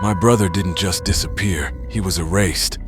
My brother didn't just disappear, he was erased.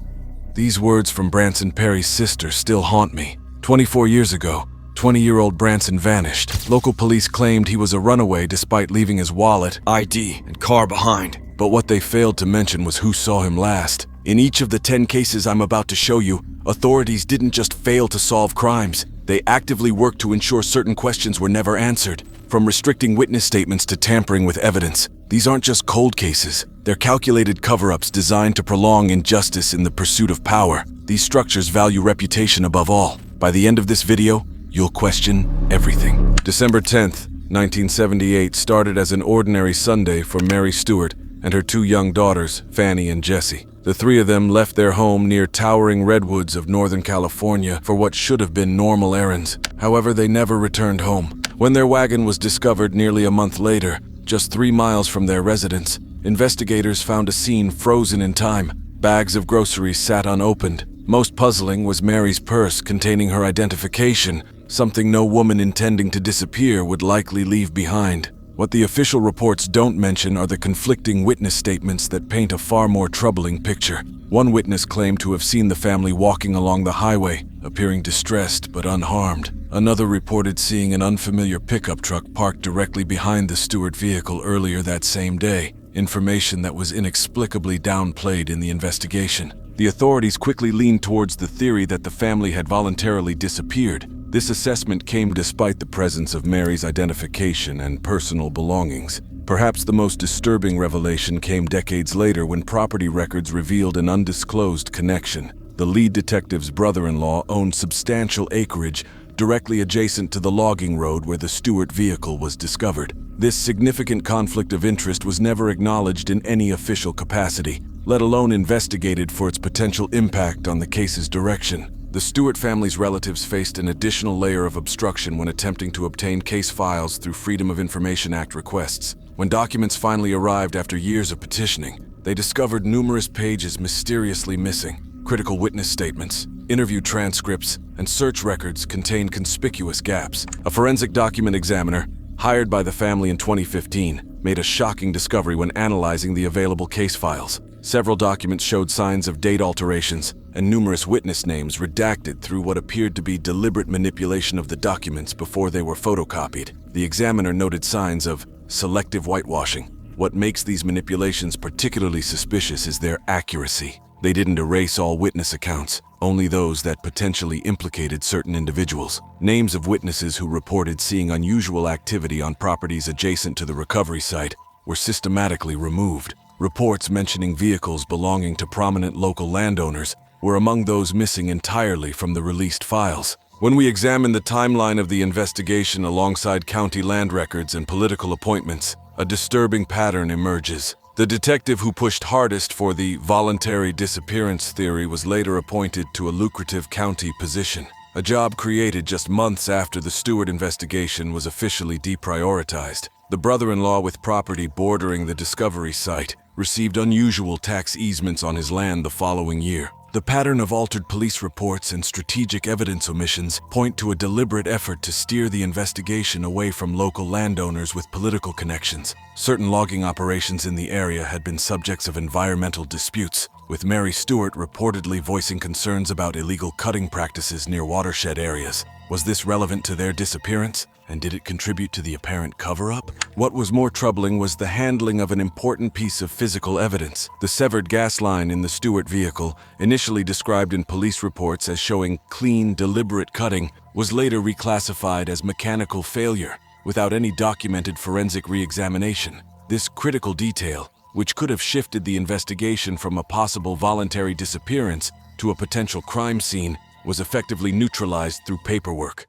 These words from Branson Perry's sister still haunt me. 24 years ago, 20-year-old Branson vanished. Local police claimed he was a runaway despite leaving his wallet, ID, and car behind. But what they failed to mention was who saw him last. In each of the 10 cases I'm about to show you, authorities didn't just fail to solve crimes. They actively worked to ensure certain questions were never answered. From restricting witness statements to tampering with evidence, these aren't just cold cases. They're calculated cover-ups designed to prolong injustice in the pursuit of power. These structures value reputation above all. By the end of this video, you'll question everything. December 10th, 1978 started as an ordinary Sunday for Mary Stewart and her 2 young daughters, Fanny and Jessie. The 3 of them left their home near towering redwoods of Northern California for what should have been normal errands. However, they never returned home. When their wagon was discovered nearly a month later, just 3 miles from their residence, investigators found a scene frozen in time. Bags of groceries sat unopened. Most puzzling was Mary's purse containing her identification, something no woman intending to disappear would likely leave behind. What the official reports don't mention are the conflicting witness statements that paint a far more troubling picture. One witness claimed to have seen the family walking along the highway, appearing distressed but unharmed. Another reported seeing an unfamiliar pickup truck parked directly behind the Stewart vehicle earlier that same day, information that was inexplicably downplayed in the investigation. The authorities quickly leaned towards the theory that the family had voluntarily disappeared. This assessment came despite the presence of Mary's identification and personal belongings. Perhaps the most disturbing revelation came decades later when property records revealed an undisclosed connection. The lead detective's brother-in-law owned substantial acreage directly adjacent to the logging road where the Stewart vehicle was discovered. This significant conflict of interest was never acknowledged in any official capacity, let alone investigated for its potential impact on the case's direction. The Stewart family's relatives faced an additional layer of obstruction when attempting to obtain case files through Freedom of Information Act requests. When documents finally arrived after years of petitioning, they discovered numerous pages mysteriously missing. Critical witness statements, interview transcripts, and search records contained conspicuous gaps. A forensic document examiner, hired by the family in 2015, made a shocking discovery when analyzing the available case files. Several documents showed signs of date alterations, and numerous witness names redacted through what appeared to be deliberate manipulation of the documents before they were photocopied. The examiner noted signs of selective whitewashing. What makes these manipulations particularly suspicious is their accuracy. They didn't erase all witness accounts, only those that potentially implicated certain individuals. Names of witnesses who reported seeing unusual activity on properties adjacent to the recovery site were systematically removed. Reports mentioning vehicles belonging to prominent local landowners were among those missing entirely from the released files. When we examine the timeline of the investigation alongside county land records and political appointments, a disturbing pattern emerges. The detective who pushed hardest for the voluntary disappearance theory was later appointed to a lucrative county position, a job created just months after the Stewart investigation was officially deprioritized. The brother-in-law with property bordering the discovery site received unusual tax easements on his land the following year. The pattern of altered police reports and strategic evidence omissions point to a deliberate effort to steer the investigation away from local landowners with political connections. Certain logging operations in the area had been subjects of environmental disputes, with Mary Stewart reportedly voicing concerns about illegal cutting practices near watershed areas. Was this relevant to their disappearance? And did it contribute to the apparent cover-up? What was more troubling was the handling of an important piece of physical evidence. The severed gas line in the Stewart vehicle, initially described in police reports as showing clean, deliberate cutting, was later reclassified as mechanical failure, without any documented forensic re-examination. This critical detail, which could have shifted the investigation from a possible voluntary disappearance to a potential crime scene, was effectively neutralized through paperwork.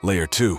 Layer 2.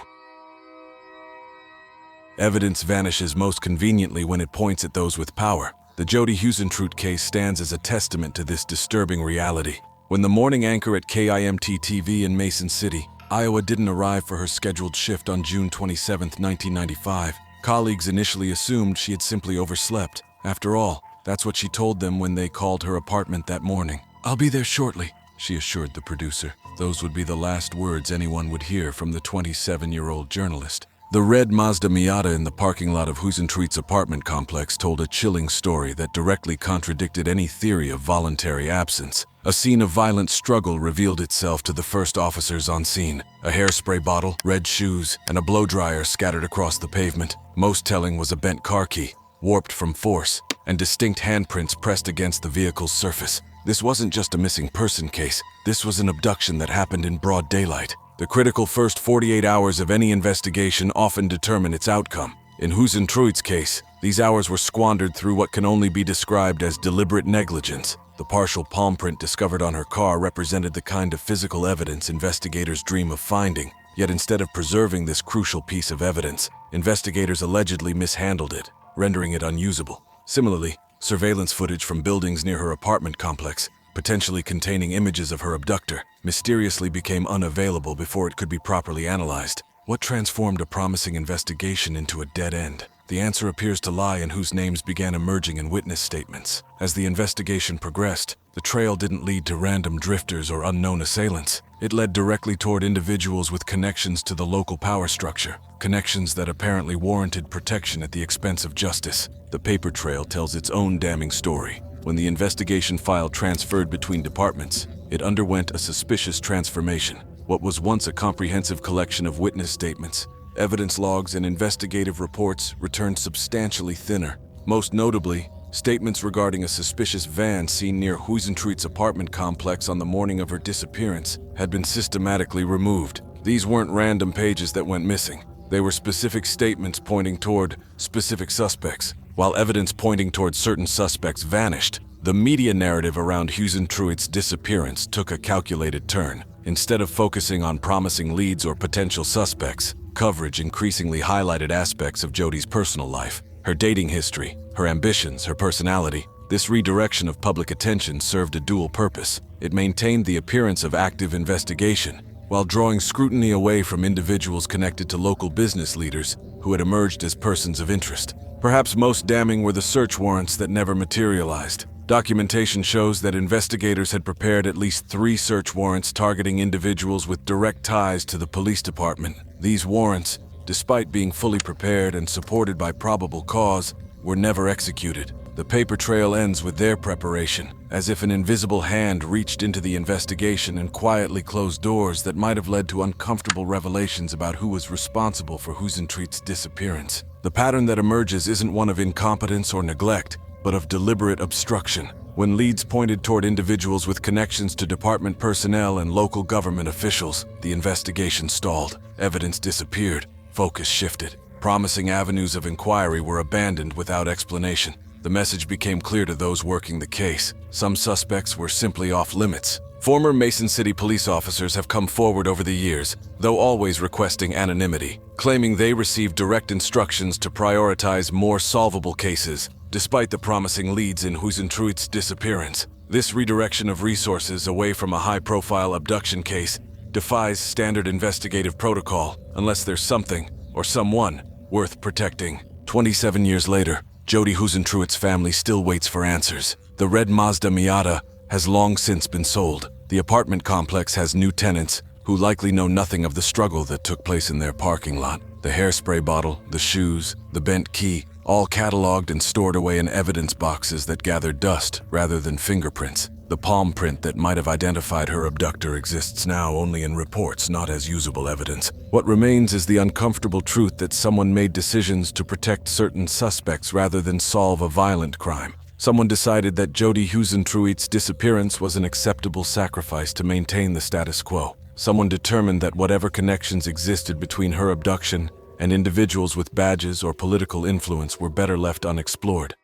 Evidence vanishes most conveniently when it points at those with power. The Jody Huisentruit case stands as a testament to this disturbing reality. When the morning anchor at KIMT-TV in Mason City, Iowa didn't arrive for her scheduled shift on June 27, 1995, colleagues initially assumed she had simply overslept. After all, that's what she told them when they called her apartment that morning. "I'll be there shortly," she assured the producer. Those would be the last words anyone would hear from the 27-year-old journalist. The red Mazda Miata in the parking lot of Husentruit's apartment complex told a chilling story that directly contradicted any theory of voluntary absence. A scene of violent struggle revealed itself to the first officers on scene. A hairspray bottle, red shoes, and a blow-dryer scattered across the pavement. Most telling was a bent car key, warped from force, and distinct handprints pressed against the vehicle's surface. This wasn't just a missing person case. This was an abduction that happened in broad daylight. The critical first 48 hours of any investigation often determine its outcome. In Husentruit's case, these hours were squandered through what can only be described as deliberate negligence. The partial palm print discovered on her car represented the kind of physical evidence investigators dream of finding. Yet instead of preserving this crucial piece of evidence, investigators allegedly mishandled it, rendering it unusable. Similarly, surveillance footage from buildings near her apartment complex, potentially containing images of her abductor, mysteriously became unavailable before it could be properly analyzed. What transformed a promising investigation into a dead end? The answer appears to lie in whose names began emerging in witness statements. As the investigation progressed, the trail didn't lead to random drifters or unknown assailants. It led directly toward individuals with connections to the local power structure, connections that apparently warranted protection at the expense of justice. The paper trail tells its own damning story. When the investigation file transferred between departments, it underwent a suspicious transformation. What was once a comprehensive collection of witness statements, evidence logs, and investigative reports returned substantially thinner. Most notably, statements regarding a suspicious van seen near Husentruit's apartment complex on the morning of her disappearance had been systematically removed. These weren't random pages that went missing. They were specific statements pointing toward specific suspects. While evidence pointing toward certain suspects vanished, the media narrative around Husentruit's disappearance took a calculated turn. Instead of focusing on promising leads or potential suspects, coverage increasingly highlighted aspects of Jodi's personal life. Her dating history, her ambitions, her personality. This redirection of public attention served a dual purpose. It maintained the appearance of active investigation, while drawing scrutiny away from individuals connected to local business leaders who had emerged as persons of interest. Perhaps most damning were the search warrants that never materialized. Documentation shows that investigators had prepared at least 3 search warrants targeting individuals with direct ties to the police department. These warrants, despite being fully prepared and supported by probable cause, were never executed. The paper trail ends with their preparation, as if an invisible hand reached into the investigation and quietly closed doors that might have led to uncomfortable revelations about who was responsible for Husentruit's disappearance. The pattern that emerges isn't one of incompetence or neglect, but of deliberate obstruction. When leads pointed toward individuals with connections to department personnel and local government officials, the investigation stalled. Evidence disappeared. Focus shifted. Promising avenues of inquiry were abandoned without explanation. The message became clear to those working the case. Some suspects were simply off limits. Former Mason City police officers have come forward over the years, though always requesting anonymity, claiming they received direct instructions to prioritize more solvable cases. Despite the promising leads in Husentruit's disappearance, this redirection of resources away from a high-profile abduction case defies standard investigative protocol unless there's something or someone worth protecting. 27 years later, Jodi Husentruit's family still waits for answers. The red Mazda Miata has long since been sold. The apartment complex has new tenants who likely know nothing of the struggle that took place in their parking lot. The hairspray bottle, the shoes, the bent key, all cataloged and stored away in evidence boxes that gathered dust rather than fingerprints. The palm print that might have identified her abductor exists now only in reports, not as usable evidence. What remains is the uncomfortable truth that someone made decisions to protect certain suspects rather than solve a violent crime. Someone decided that Jodi Husentruit's disappearance was an acceptable sacrifice to maintain the status quo. Someone determined that whatever connections existed between her abduction and individuals with badges or political influence were better left unexplored.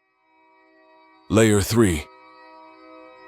Layer 3.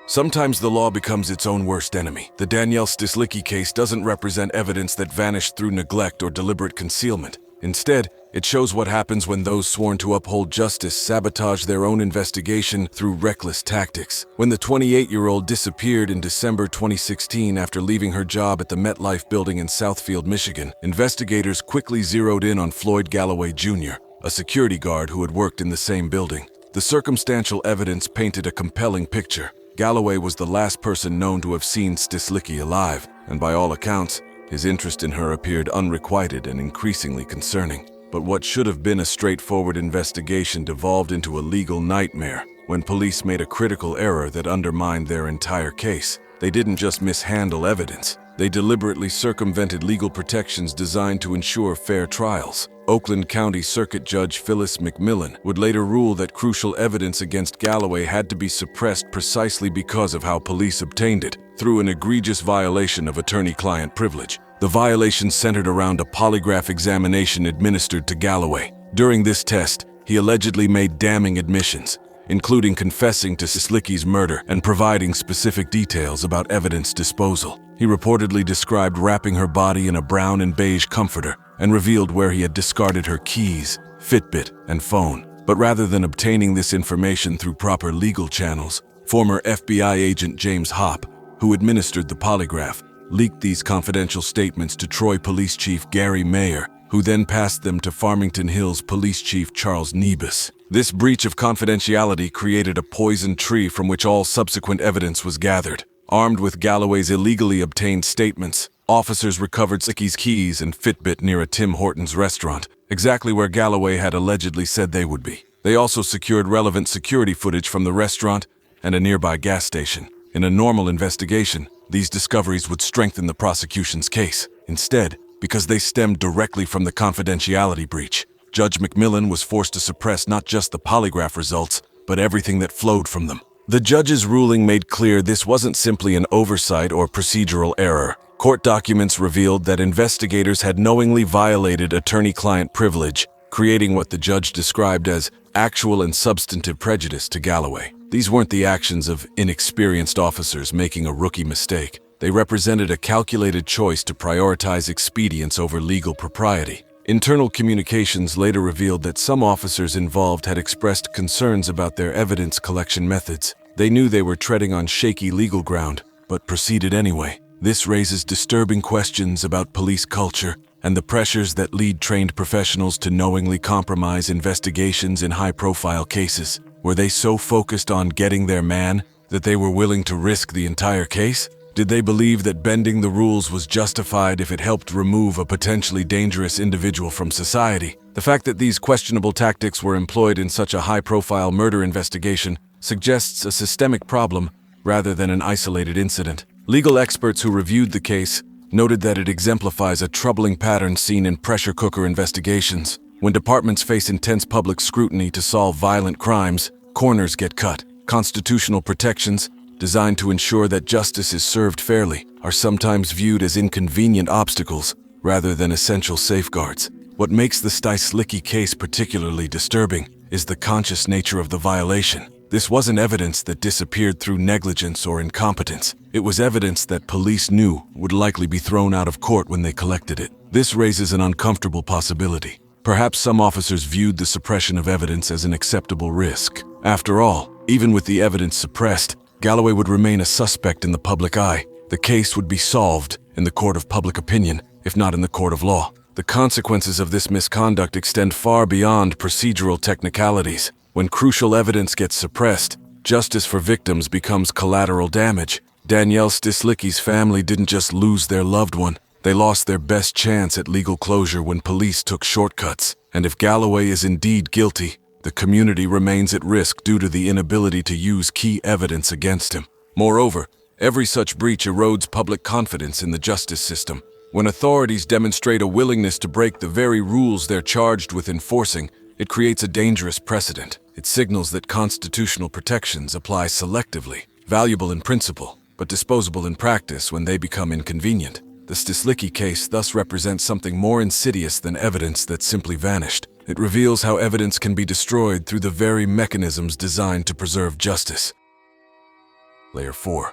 Sometimes the law becomes its own worst enemy. The Danielle Stislicki case doesn't represent evidence that vanished through neglect or deliberate concealment. Instead, it shows what happens when those sworn to uphold justice sabotage their own investigation through reckless tactics. When the 28-year-old disappeared in December 2016 after leaving her job at the MetLife building in Southfield, Michigan, investigators quickly zeroed in on Floyd Galloway Jr., a security guard who had worked in the same building. The circumstantial evidence painted a compelling picture. Galloway was the last person known to have seen Stislicki alive, and by all accounts, His interest in her appeared unrequited and increasingly concerning. But what should have been a straightforward investigation devolved into a legal nightmare when police made a critical error that undermined their entire case. They didn't just mishandle evidence. They deliberately circumvented legal protections designed to ensure fair trials. Oakland County Circuit Judge Phyllis McMillan would later rule that crucial evidence against Galloway had to be suppressed precisely because of how police obtained it, through an egregious violation of attorney-client privilege. The violation centered around a polygraph examination administered to Galloway. During this test, he allegedly made damning admissions, including confessing to Slicky's murder and providing specific details about evidence disposal. He reportedly described wrapping her body in a brown and beige comforter and revealed where he had discarded her keys, Fitbit, and phone. But rather than obtaining this information through proper legal channels, former FBI agent James Hopp, who administered the polygraph, leaked these confidential statements to Troy Police Chief Gary Mayer, who then passed them to Farmington Hills Police Chief Charles Nebus. This breach of confidentiality created a poison tree from which all subsequent evidence was gathered. Armed with Galloway's illegally obtained statements, officers recovered Slicky's keys and Fitbit near a Tim Hortons restaurant, exactly where Galloway had allegedly said they would be. They also secured relevant security footage from the restaurant and a nearby gas station. In a normal investigation, these discoveries would strengthen the prosecution's case. Instead, because they stemmed directly from the confidentiality breach, Judge McMillan was forced to suppress not just the polygraph results, but everything that flowed from them. The judge's ruling made clear this wasn't simply an oversight or procedural error. Court documents revealed that investigators had knowingly violated attorney-client privilege, creating what the judge described as actual and substantive prejudice to Galloway. These weren't the actions of inexperienced officers making a rookie mistake. They represented a calculated choice to prioritize expedience over legal propriety. Internal communications later revealed that some officers involved had expressed concerns about their evidence collection methods. They knew they were treading on shaky legal ground, but proceeded anyway. This raises disturbing questions about police culture and the pressures that lead trained professionals to knowingly compromise investigations in high-profile cases. Were they so focused on getting their man that they were willing to risk the entire case? Did they believe that bending the rules was justified if it helped remove a potentially dangerous individual from society? The fact that these questionable tactics were employed in such a high-profile murder investigation suggests a systemic problem rather than an isolated incident. Legal experts who reviewed the case noted that it exemplifies a troubling pattern seen in pressure cooker investigations. When departments face intense public scrutiny to solve violent crimes, corners get cut. Constitutional protections, designed to ensure that justice is served fairly, are sometimes viewed as inconvenient obstacles rather than essential safeguards. What makes the Slicky case particularly disturbing is the conscious nature of the violation. This wasn't evidence that disappeared through negligence or incompetence. It was evidence that police knew would likely be thrown out of court when they collected it. This raises an uncomfortable possibility. Perhaps some officers viewed the suppression of evidence as an acceptable risk. After all, even with the evidence suppressed, Galloway would remain a suspect in the public eye. The case would be solved in the court of public opinion, if not in the court of law. The consequences of this misconduct extend far beyond procedural technicalities. When crucial evidence gets suppressed, justice for victims becomes collateral damage. Danielle Slicky's family didn't just lose their loved one, they lost their best chance at legal closure when police took shortcuts. And if Galloway is indeed guilty, the community remains at risk due to the inability to use key evidence against him. Moreover, every such breach erodes public confidence in the justice system. When authorities demonstrate a willingness to break the very rules they're charged with enforcing, it creates a dangerous precedent. It signals that constitutional protections apply selectively, valuable in principle, but disposable in practice when they become inconvenient. The Slicky case thus represents something more insidious than evidence that simply vanished. It reveals how evidence can be destroyed through the very mechanisms designed to preserve justice. Layer 4.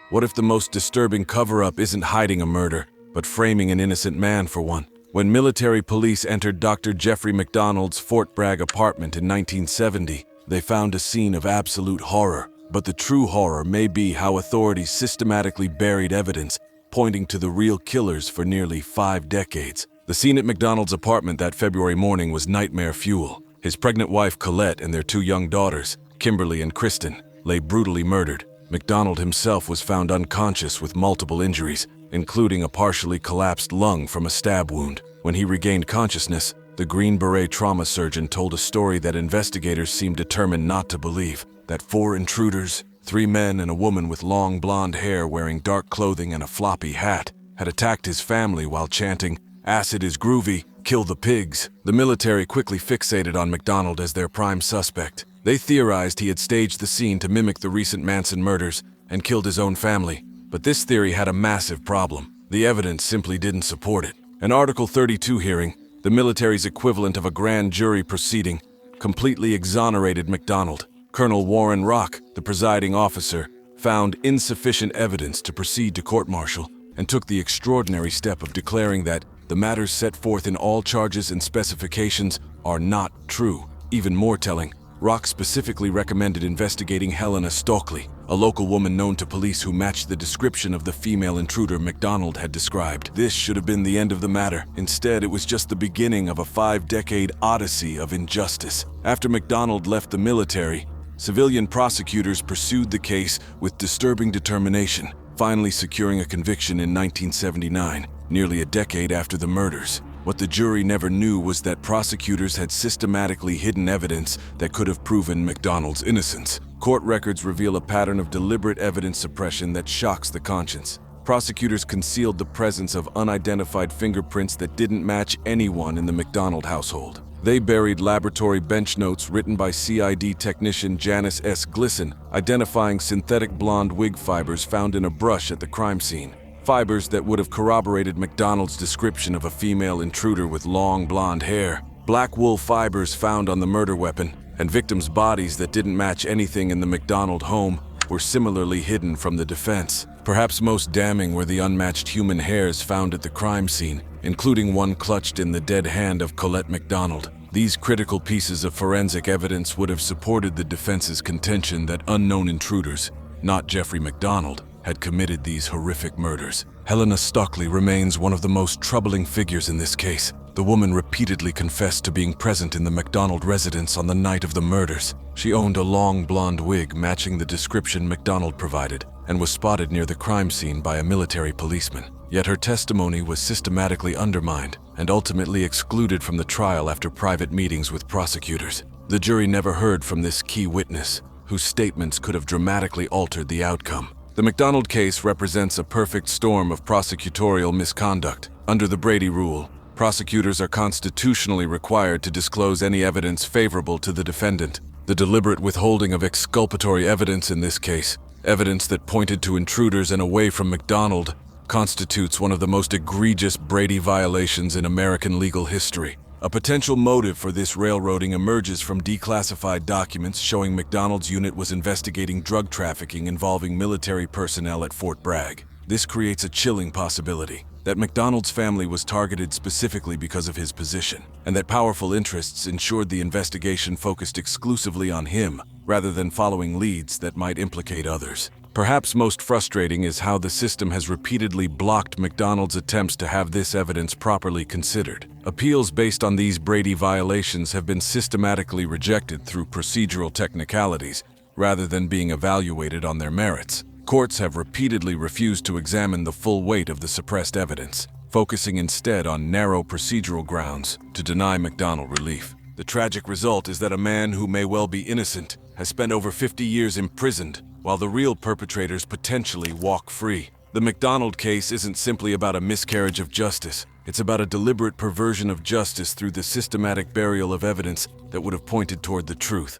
What if the most disturbing cover-up isn't hiding a murder, but framing an innocent man for one? When military police entered Dr. Jeffrey McDonald's Fort Bragg apartment in 1970, they found a scene of absolute horror. But the true horror may be how authorities systematically buried evidence pointing to the real killers for nearly 5 decades. The scene at McDonald's apartment that February morning was nightmare fuel. His pregnant wife Colette and their 2 young daughters, Kimberly and Kristen, lay brutally murdered. McDonald himself was found unconscious with multiple injuries, including a partially collapsed lung from a stab wound. When he regained consciousness, the Green Beret trauma surgeon told a story that investigators seemed determined not to believe, that 4 intruders, 3 men and a woman with long blonde hair wearing dark clothing and a floppy hat, had attacked his family while chanting, "Acid is groovy, kill the pigs." The military quickly fixated on McDonald as their prime suspect. They theorized he had staged the scene to mimic the recent Manson murders and killed his own family. But this theory had a massive problem. The evidence simply didn't support it. An Article 32 hearing, the military's equivalent of a grand jury proceeding, completely exonerated McDonald. Colonel Warren Rock, the presiding officer, found insufficient evidence to proceed to court-martial and took the extraordinary step of declaring that the matters set forth in all charges and specifications are not true. Even more telling, Rock specifically recommended investigating Helena Stockley, a local woman known to police who matched the description of the female intruder McDonald had described. This should have been the end of the matter. Instead, it was just the beginning of a 5-decade odyssey of injustice. After McDonald left the military, civilian prosecutors pursued the case with disturbing determination, finally securing a conviction in 1979, nearly a decade after the murders. What the jury never knew was that prosecutors had systematically hidden evidence that could have proven McDonald's innocence. Court records reveal a pattern of deliberate evidence suppression that shocks the conscience. Prosecutors concealed the presence of unidentified fingerprints that didn't match anyone in the McDonald household. They buried laboratory bench notes written by CID technician Janice S. Glisson, identifying synthetic blonde wig fibers found in a brush at the crime scene. Fibers that would have corroborated McDonald's description of a female intruder with long blonde hair. Black wool fibers found on the murder weapon, and victims' bodies that didn't match anything in the McDonald home were similarly hidden from the defense. Perhaps most damning were the unmatched human hairs found at the crime scene, including one clutched in the dead hand of Colette McDonald. These critical pieces of forensic evidence would have supported the defense's contention that unknown intruders, not Jeffrey McDonald, had committed these horrific murders. Helena Stockley remains one of the most troubling figures in this case. The woman repeatedly confessed to being present in the McDonald residence on the night of the murders. She owned a long blonde wig matching the description McDonald provided and was spotted near the crime scene by a military policeman. Yet her testimony was systematically undermined and ultimately excluded from the trial after private meetings with prosecutors. The jury never heard from this key witness, whose statements could have dramatically altered the outcome. The McDonald case represents a perfect storm of prosecutorial misconduct. Under the Brady Rule, prosecutors are constitutionally required to disclose any evidence favorable to the defendant. The deliberate withholding of exculpatory evidence in this case, evidence that pointed to intruders and away from McDonald, constitutes one of the most egregious Brady violations in American legal history. A potential motive for this railroading emerges from declassified documents showing McDonald's unit was investigating drug trafficking involving military personnel at Fort Bragg. This creates a chilling possibility that McDonald's family was targeted specifically because of his position, and that powerful interests ensured the investigation focused exclusively on him, rather than following leads that might implicate others. Perhaps most frustrating is how the system has repeatedly blocked McDonald's attempts to have this evidence properly considered. Appeals based on these Brady violations have been systematically rejected through procedural technicalities, rather than being evaluated on their merits. Courts have repeatedly refused to examine the full weight of the suppressed evidence, focusing instead on narrow procedural grounds to deny McDonald relief. The tragic result is that a man who may well be innocent has spent over 50 years imprisoned, while the real perpetrators potentially walk free. The McDonald case isn't simply about a miscarriage of justice. It's about a deliberate perversion of justice through the systematic burial of evidence that would have pointed toward the truth.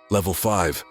Level 5.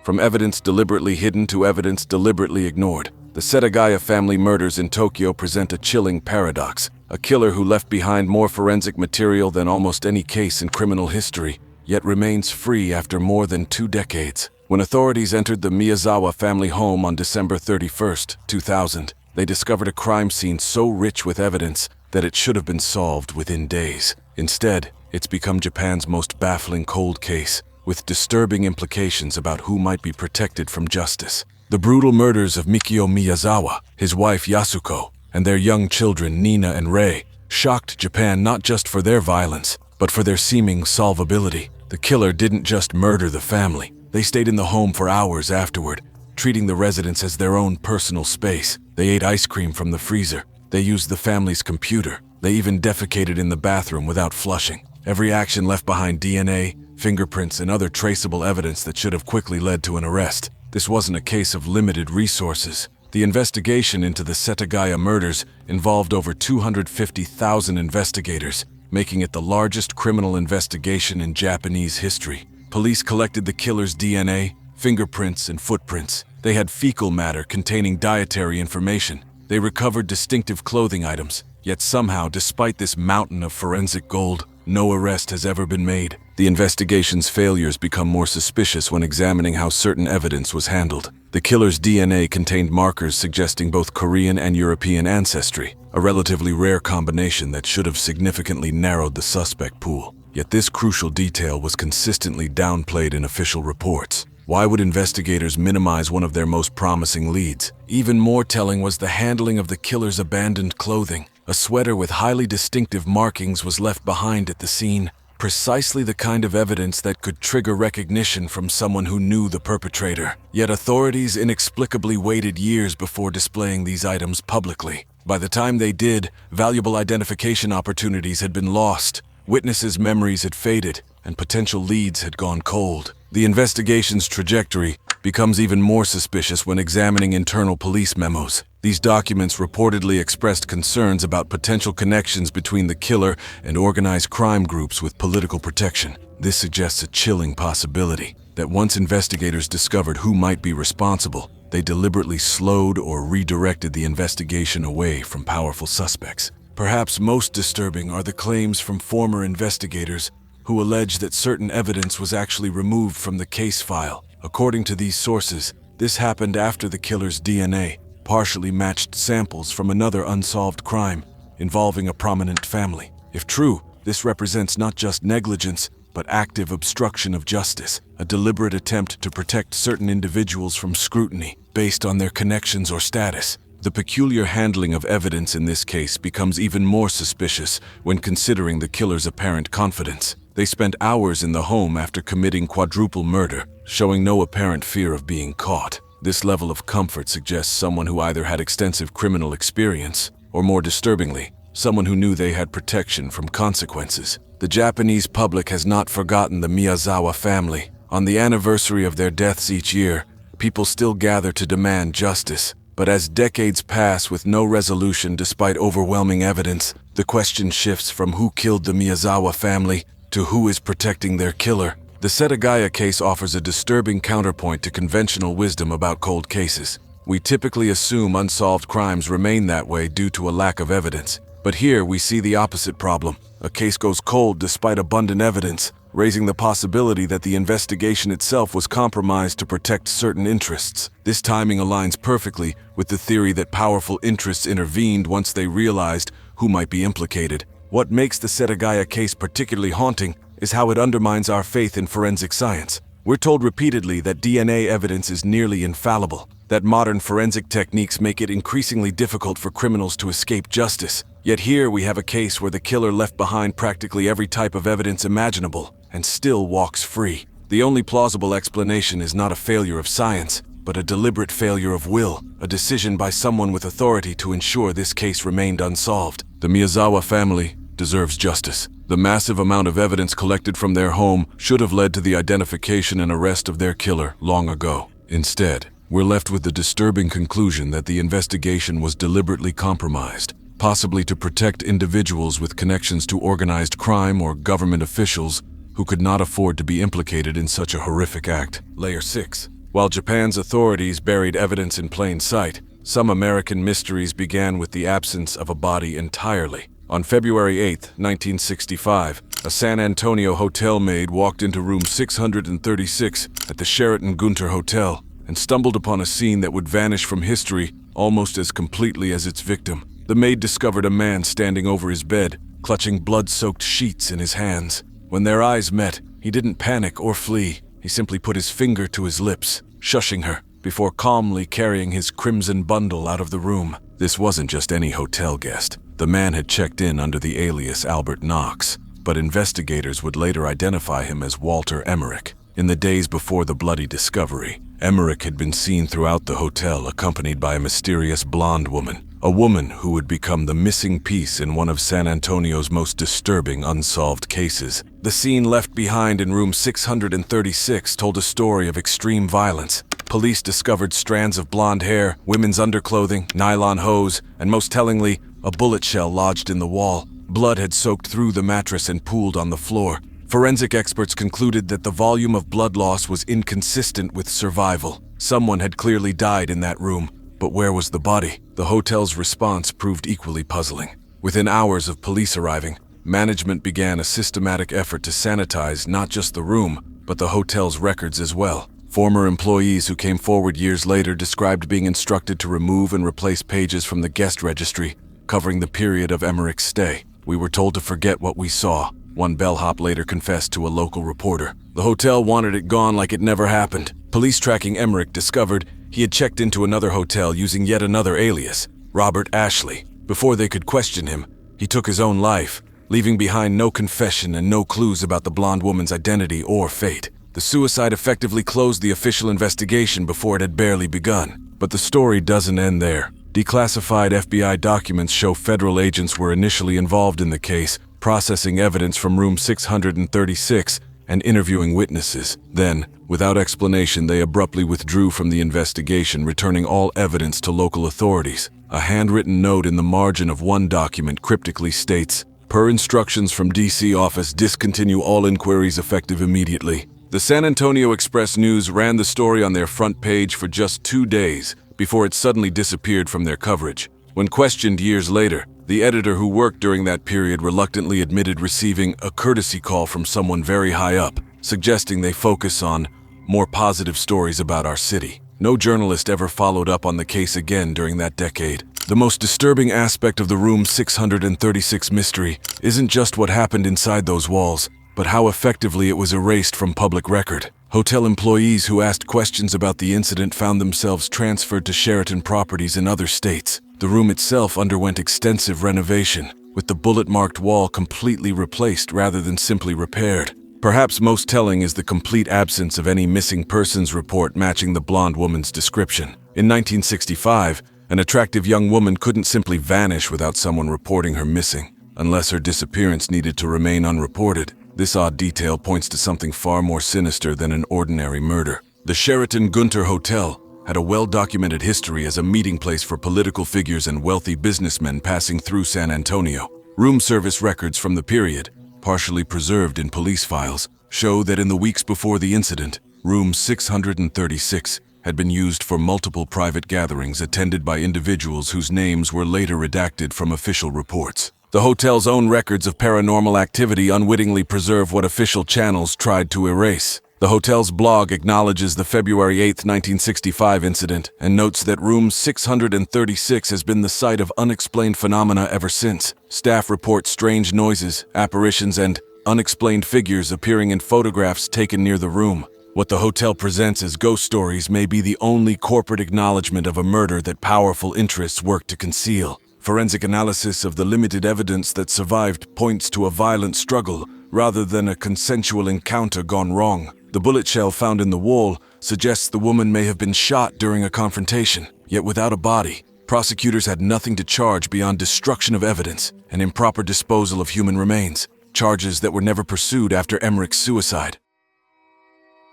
From evidence deliberately hidden to evidence deliberately ignored, the Setagaya family murders in Tokyo present a chilling paradox. A killer who left behind more forensic material than almost any case in criminal history, yet remains free after more than 2 decades. When authorities entered the Miyazawa family home on December 31, 2000, they discovered a crime scene so rich with evidence that it should have been solved within days. Instead, it's become Japan's most baffling cold case, with disturbing implications about who might be protected from justice. The brutal murders of Mikio Miyazawa, his wife Yasuko, and their young children Nina and Rei shocked Japan not just for their violence, but for their seeming solvability. The killer didn't just murder the family. They stayed in the home for hours afterward, treating the residence as their own personal space. They ate ice cream from the freezer. They used the family's computer. They even defecated in the bathroom without flushing. Every action left behind DNA, fingerprints, and other traceable evidence that should have quickly led to an arrest. This wasn't a case of limited resources. The investigation into the Setagaya murders involved over 250,000 investigators, making it the largest criminal investigation in Japanese history. Police collected the killer's DNA, fingerprints, and footprints. They had fecal matter containing dietary information. They recovered distinctive clothing items. Yet somehow, despite this mountain of forensic gold, no arrest has ever been made. The investigation's failures become more suspicious when examining how certain evidence was handled. The killer's DNA contained markers suggesting both Korean and European ancestry, a relatively rare combination that should have significantly narrowed the suspect pool. Yet this crucial detail was consistently downplayed in official reports. Why would investigators minimize one of their most promising leads? Even more telling was the handling of the killer's abandoned clothing. A sweater with highly distinctive markings was left behind at the scene, precisely the kind of evidence that could trigger recognition from someone who knew the perpetrator. Yet authorities inexplicably waited years before displaying these items publicly. By the time they did, valuable identification opportunities had been lost, witnesses' memories had faded, and potential leads had gone cold. The investigation's trajectory becomes even more suspicious when examining internal police memos. These documents reportedly expressed concerns about potential connections between the killer and organized crime groups with political protection. This suggests a chilling possibility that once investigators discovered who might be responsible, they deliberately slowed or redirected the investigation away from powerful suspects. Perhaps most disturbing are the claims from former investigators who allege that certain evidence was actually removed from the case file. According to these sources, this happened after the killer's DNA partially matched samples from another unsolved crime involving a prominent family. If true, this represents not just negligence, but active obstruction of justice, a deliberate attempt to protect certain individuals from scrutiny based on their connections or status. The peculiar handling of evidence in this case becomes even more suspicious when considering the killer's apparent confidence. They spent hours in the home after committing quadruple murder, showing no apparent fear of being caught. This level of comfort suggests someone who either had extensive criminal experience, or more disturbingly, someone who knew they had protection from consequences. The Japanese public has not forgotten the Miyazawa family. On the anniversary of their deaths each year, people still gather to demand justice. But as decades pass with no resolution despite overwhelming evidence, the question shifts from who killed the Miyazawa family to who is protecting their killer. The Setagaya case offers a disturbing counterpoint to conventional wisdom about cold cases. We typically assume unsolved crimes remain that way due to a lack of evidence. But here we see the opposite problem. A case goes cold despite abundant evidence, raising the possibility that the investigation itself was compromised to protect certain interests. This timing aligns perfectly with the theory that powerful interests intervened once they realized who might be implicated. What makes the Setagaya case particularly haunting is how it undermines our faith in forensic science. We're told repeatedly that DNA evidence is nearly infallible, that modern forensic techniques make it increasingly difficult for criminals to escape justice. Yet here we have a case where the killer left behind practically every type of evidence imaginable and still walks free. The only plausible explanation is not a failure of science, but a deliberate failure of will, a decision by someone with authority to ensure this case remained unsolved. The Miyazawa family deserves justice. The massive amount of evidence collected from their home should have led to the identification and arrest of their killer long ago. Instead, we're left with the disturbing conclusion that the investigation was deliberately compromised, possibly to protect individuals with connections to organized crime or government officials who could not afford to be implicated in such a horrific act. Layer 6. While Japan's authorities buried evidence in plain sight, some American mysteries began with the absence of a body entirely. On February 8, 1965, a San Antonio hotel maid walked into room 636 at the Sheraton Gunter Hotel and stumbled upon a scene that would vanish from history almost as completely as its victim. The maid discovered a man standing over his bed, clutching blood-soaked sheets in his hands. When their eyes met, he didn't panic or flee. He simply put his finger to his lips, shushing her, before calmly carrying his crimson bundle out of the room. This wasn't just any hotel guest. The man had checked in under the alias Albert Knox, but investigators would later identify him as Walter Emmerich. In the days before the bloody discovery, Emmerich had been seen throughout the hotel accompanied by a mysterious blonde woman, a woman who would become the missing piece in one of San Antonio's most disturbing unsolved cases. The scene left behind in room 636 told a story of extreme violence. Police discovered strands of blonde hair, women's underclothing, nylon hose, and most tellingly, a bullet shell lodged in the wall. Blood had soaked through the mattress and pooled on the floor. Forensic experts concluded that the volume of blood loss was inconsistent with survival. Someone had clearly died in that room, but where was the body? The hotel's response proved equally puzzling. Within hours of police arriving, management began a systematic effort to sanitize not just the room, but the hotel's records as well. Former employees who came forward years later described being instructed to remove and replace pages from the guest registry, covering the period of Emmerich's stay. We were told to forget what we saw, one bellhop later confessed to a local reporter. The hotel wanted it gone like it never happened. Police tracking Emmerich discovered he had checked into another hotel using yet another alias, Robert Ashley. Before they could question him, he took his own life, leaving behind no confession and no clues about the blonde woman's identity or fate. The suicide effectively closed the official investigation before it had barely begun. But the story doesn't end there. Declassified FBI documents show federal agents were initially involved in the case, processing evidence from room 636 and interviewing witnesses. Then, without explanation, they abruptly withdrew from the investigation, returning all evidence to local authorities. A handwritten note in the margin of one document cryptically states, "Per instructions from DC office, discontinue all inquiries effective immediately." The San Antonio Express-News ran the story on their front page for just 2 days before it suddenly disappeared from their coverage. When questioned years later, the editor who worked during that period reluctantly admitted receiving a courtesy call from someone very high up, suggesting they focus on more positive stories about our city. No journalist ever followed up on the case again during that decade. The most disturbing aspect of the Room 636 mystery isn't just what happened inside those walls, but how effectively it was erased from public record. Hotel employees who asked questions about the incident found themselves transferred to Sheraton properties in other states. The room itself underwent extensive renovation, with the bullet-marked wall completely replaced rather than simply repaired. Perhaps most telling is the complete absence of any missing persons report matching the blonde woman's description. In 1965, an attractive young woman couldn't simply vanish without someone reporting her missing, unless her disappearance needed to remain unreported. This odd detail points to something far more sinister than an ordinary murder. The Sheraton Gunter Hotel had a well-documented history as a meeting place for political figures and wealthy businessmen passing through San Antonio. Room service records from the period, partially preserved in police files, show that in the weeks before the incident, room 636 had been used for multiple private gatherings attended by individuals whose names were later redacted from official reports. The hotel's own records of paranormal activity unwittingly preserve what official channels tried to erase. The hotel's blog acknowledges the February 8, 1965 incident and notes that room 636 has been the site of unexplained phenomena ever since. Staff report strange noises, apparitions, and unexplained figures appearing in photographs taken near the room. What the hotel presents as ghost stories may be the only corporate acknowledgement of a murder that powerful interests work to conceal. Forensic analysis of the limited evidence that survived points to a violent struggle rather than a consensual encounter gone wrong. The bullet shell found in the wall suggests the woman may have been shot during a confrontation, yet without a body. Prosecutors had nothing to charge beyond destruction of evidence and improper disposal of human remains, charges that were never pursued after Emmerich's suicide.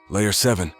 Layer 7.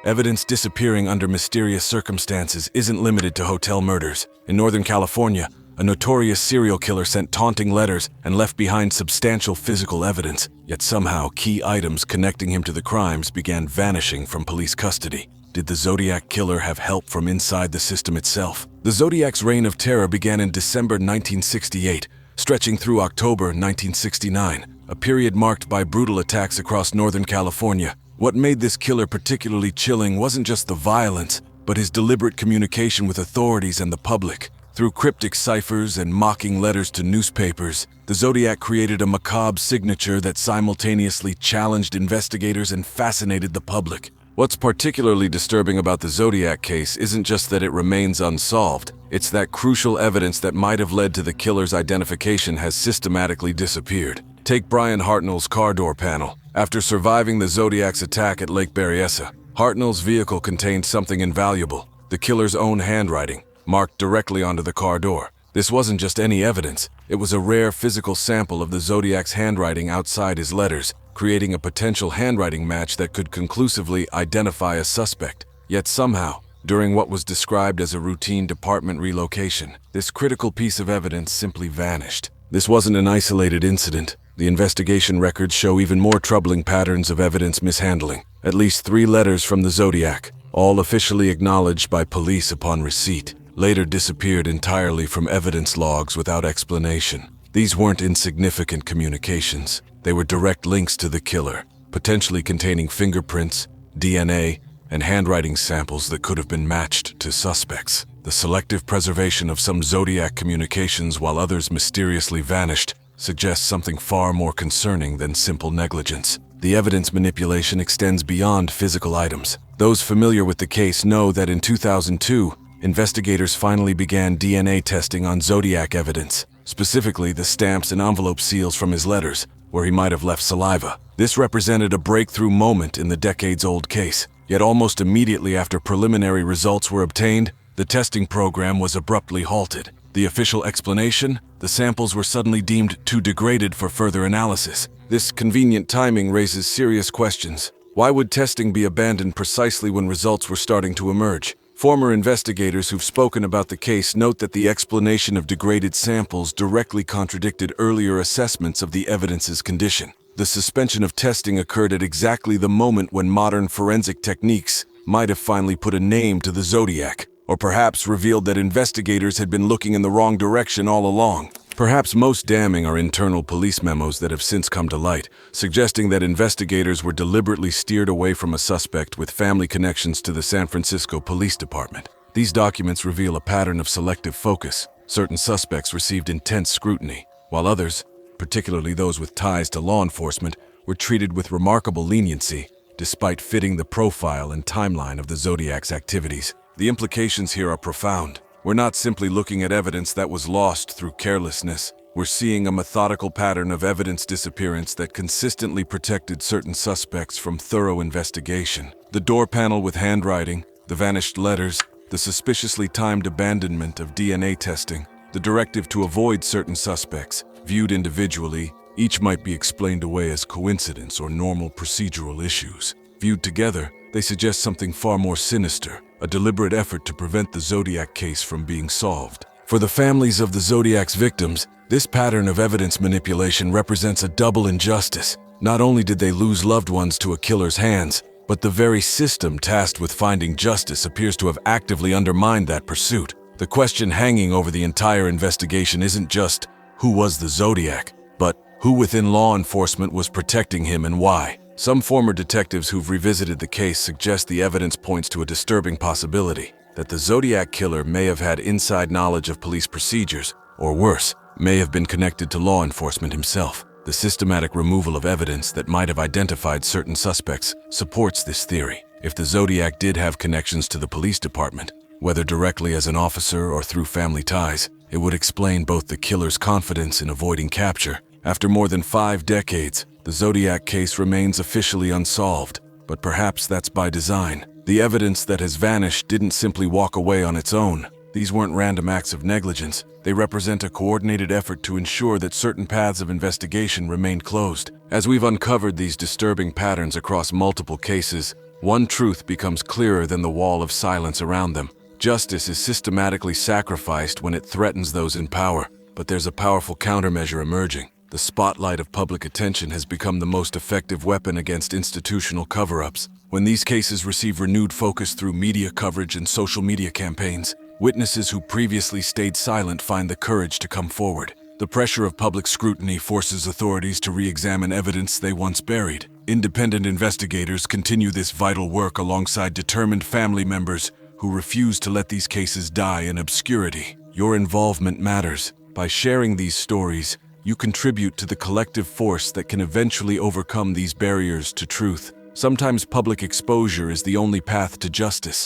Evidence disappearing under mysterious circumstances isn't limited to hotel murders. In Northern California, a notorious serial killer sent taunting letters and left behind substantial physical evidence, yet somehow key items connecting him to the crimes began vanishing from police custody. Did the Zodiac killer have help from inside the system itself? The Zodiac's reign of terror began in December 1968, stretching through October 1969, a period marked by brutal attacks across Northern California. What made this killer particularly chilling wasn't just the violence, but his deliberate communication with authorities and the public. Through cryptic ciphers and mocking letters to newspapers, the Zodiac created a macabre signature that simultaneously challenged investigators and fascinated the public. What's particularly disturbing about the Zodiac case isn't just that it remains unsolved, it's that crucial evidence that might have led to the killer's identification has systematically disappeared. Take Brian Hartnell's car door panel. After surviving the Zodiac's attack at Lake Berryessa, Hartnell's vehicle contained something invaluable: the killer's own handwriting, marked directly onto the car door. This wasn't just any evidence, it was a rare physical sample of the Zodiac's handwriting outside his letters, creating a potential handwriting match that could conclusively identify a suspect. Yet somehow, during what was described as a routine department relocation, this critical piece of evidence simply vanished. This wasn't an isolated incident. The investigation records show even more troubling patterns of evidence mishandling. At least 3 letters from the Zodiac, all officially acknowledged by police upon receipt, later disappeared entirely from evidence logs without explanation. These weren't insignificant communications. They were direct links to the killer, potentially containing fingerprints, DNA, and handwriting samples that could have been matched to suspects. The selective preservation of some Zodiac communications while others mysteriously vanished suggests something far more concerning than simple negligence. The evidence manipulation extends beyond physical items. Those familiar with the case know that in 2002, investigators finally began DNA testing on Zodiac evidence, specifically the stamps and envelope seals from his letters, where he might have left saliva. This represented a breakthrough moment in the decades-old case. Yet almost immediately after preliminary results were obtained, the testing program was abruptly halted. The official explanation? The samples were suddenly deemed too degraded for further analysis. This convenient timing raises serious questions. Why would testing be abandoned precisely when results were starting to emerge? Former investigators who've spoken about the case note that the explanation of degraded samples directly contradicted earlier assessments of the evidence's condition. The suspension of testing occurred at exactly the moment when modern forensic techniques might have finally put a name to the Zodiac, or perhaps revealed that investigators had been looking in the wrong direction all along. Perhaps most damning are internal police memos that have since come to light, suggesting that investigators were deliberately steered away from a suspect with family connections to the San Francisco Police Department. These documents reveal a pattern of selective focus. Certain suspects received intense scrutiny, while others, particularly those with ties to law enforcement, were treated with remarkable leniency, despite fitting the profile and timeline of the Zodiac's activities. The implications here are profound. We're not simply looking at evidence that was lost through carelessness. We're seeing a methodical pattern of evidence disappearance that consistently protected certain suspects from thorough investigation. The door panel with handwriting, the vanished letters, the suspiciously timed abandonment of DNA testing, the directive to avoid certain suspects, viewed individually, each might be explained away as coincidence or normal procedural issues. Viewed together, they suggest something far more sinister, a deliberate effort to prevent the Zodiac case from being solved. For the families of the Zodiac's victims, this pattern of evidence manipulation represents a double injustice. Not only did they lose loved ones to a killer's hands, but the very system tasked with finding justice appears to have actively undermined that pursuit. The question hanging over the entire investigation isn't just who was the Zodiac, but who within law enforcement was protecting him and why. Some former detectives who've revisited the case suggest the evidence points to a disturbing possibility, that the Zodiac killer may have had inside knowledge of police procedures, or worse, may have been connected to law enforcement himself. The systematic removal of evidence that might have identified certain suspects supports this theory. If the Zodiac did have connections to the police department, whether directly as an officer or through family ties, it would explain both the killer's confidence in avoiding capture. After more than 5 decades, the Zodiac case remains officially unsolved, but perhaps that's by design. The evidence that has vanished didn't simply walk away on its own. These weren't random acts of negligence. They represent a coordinated effort to ensure that certain paths of investigation remained closed. As we've uncovered these disturbing patterns across multiple cases, one truth becomes clearer than the wall of silence around them. Justice is systematically sacrificed when it threatens those in power, but there's a powerful countermeasure emerging. The spotlight of public attention has become the most effective weapon against institutional cover-ups. When these cases receive renewed focus through media coverage and social media campaigns, witnesses who previously stayed silent find the courage to come forward. The pressure of public scrutiny forces authorities to re-examine evidence they once buried. Independent investigators continue this vital work alongside determined family members who refuse to let these cases die in obscurity. Your involvement matters. By sharing these stories, you contribute to the collective force that can eventually overcome these barriers to truth. Sometimes public exposure is the only path to justice.